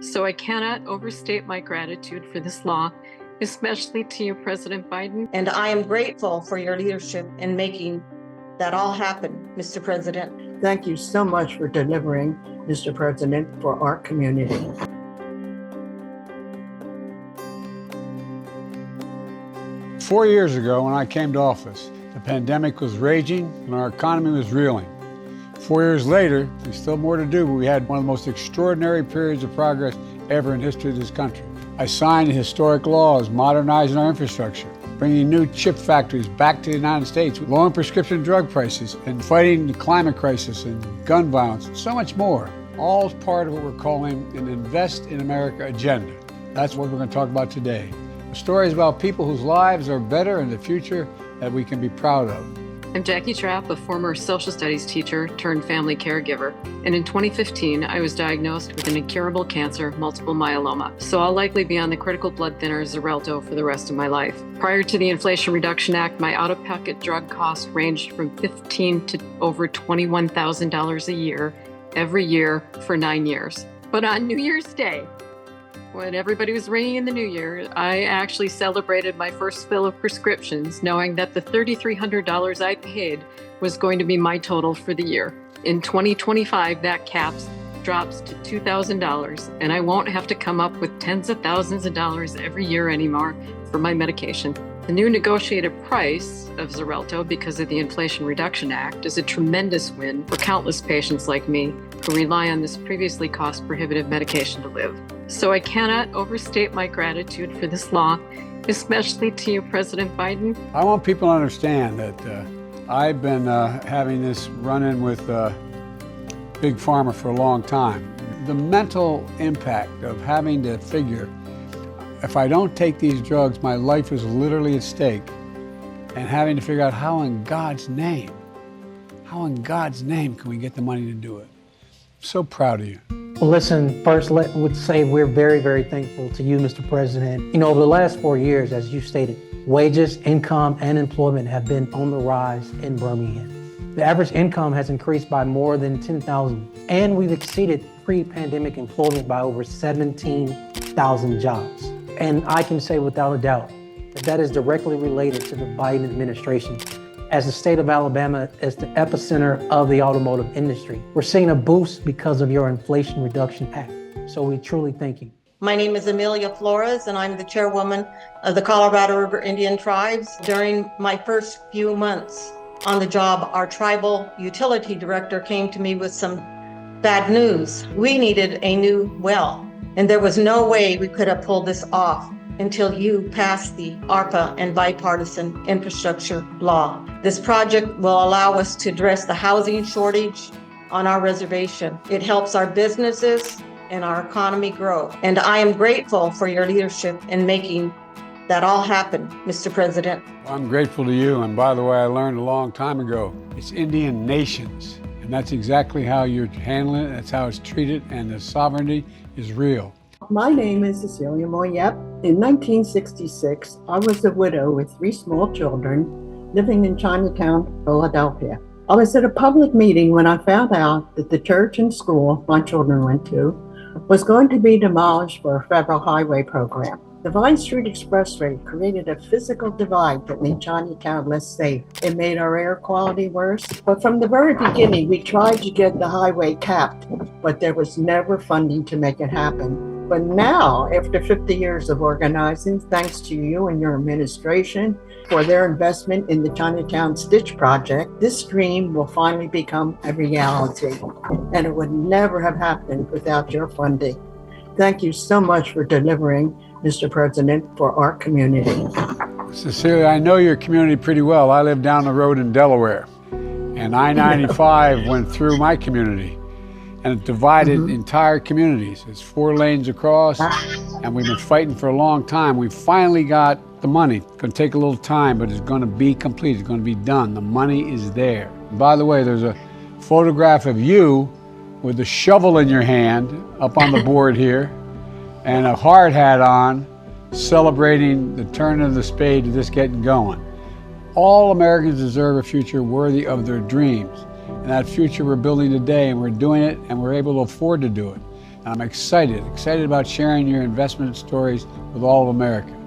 So I cannot overstate my gratitude for this law, especially to you, President Biden. And I am grateful for your leadership in making that all happen, Mr. President. Thank you so much for delivering, Mr. President, for our community. Four years ago, when I came to office, the pandemic was raging and our economy was reeling. 4 years later, there's still more to do, but we had one of the most extraordinary periods of progress ever in the history of this country. I signed historic laws modernizing our infrastructure, bringing new chip factories back to the United States, lowering prescription drug prices, and fighting the climate crisis and gun violence, and so much more. All is part of what we're calling an Invest in America agenda. That's what we're going to talk about today. Stories about people whose lives are better in the future that we can be proud of. I'm Jackie Trapp, a former social studies teacher turned family caregiver. And in 2015, I was diagnosed with an incurable cancer, multiple myeloma. So I'll likely be on the critical blood thinner Xarelto for the rest of my life. Prior to the Inflation Reduction Act, my out-of-pocket drug costs ranged from $15,000 to over $21,000 a year, every year for 9 years. But on New Year's Day, when everybody was ringing in the new year, I actually celebrated my first fill of prescriptions, knowing that the $3,300 I paid was going to be my total for the year. In 2025, that drops to $2,000, and I won't have to come up with tens of thousands of dollars every year anymore for my medication. The new negotiated price of Xarelto, because of the Inflation Reduction Act, is a tremendous win for countless patients like me who rely on this previously cost-prohibitive medication to live. So I cannot overstate my gratitude for this law, especially to you, President Biden. I want people to understand that I've been having this run-in with Big Pharma for a long time. The mental impact of having to figure, if I don't take these drugs, my life is literally at stake, and having to figure out how in God's name can we get the money to do it. I'm so proud of you. Well, listen, first would say we're very, very thankful to you, Mr. President. Over the last 4 years, as you stated, wages, income, and employment have been on the rise in Birmingham. The average income has increased by more than 10,000, and we've exceeded pre-pandemic employment by over 17,000 jobs. And I can say without a doubt that is directly related to the Biden administration. As the state of Alabama is the epicenter of the automotive industry, we're seeing a boost because of your Inflation Reduction Act. So we truly thank you. My name is Amelia Flores, and I'm the chairwoman of the Colorado River Indian Tribes. During my first few months on the job, our tribal utility director came to me with some bad news. We needed a new well, and there was no way we could have pulled this off until you passed the ARPA and bipartisan infrastructure law. This project will allow us to address the housing shortage on our reservation. It helps our businesses and our economy grow. And I am grateful for your leadership in making that all happen, Mr. President. I'm grateful to you, and by the way, I learned a long time ago, it's Indian nations, and that's exactly how you're handling it, that's how it's treated, and the sovereignty is real. My name is Cecilia Moyep. In 1966, I was a widow with 3 small children living in Chinatown, Philadelphia. I was at a public meeting when I found out that the church and school my children went to was going to be demolished for a federal highway program. The Vine Street Expressway created a physical divide that made Chinatown less safe. It made our air quality worse. But from the very beginning, we tried to get the highway capped, but there was never funding to make it happen. But now, after 50 years of organizing, thanks to you and your administration for their investment in the Chinatown Stitch Project, this dream will finally become a reality. And it would never have happened without your funding. Thank you so much for delivering, Mr. President, for our community. Cecilia, I know your community pretty well. I live down the road in Delaware, and I-95 went through my community, and it divided entire communities. It's 4 lanes across, and we've been fighting for a long time. We finally got the money. It's going to take a little time, but it's going to be complete. It's going to be done. The money is there. And by the way, there's a photograph of you with a shovel in your hand up on the board here, and a hard hat on, celebrating the turn of the spade to this getting going. All Americans deserve a future worthy of their dreams. And that future we're building today, and we're doing it, and we're able to afford to do it. And I'm excited about sharing your investment stories with all of America.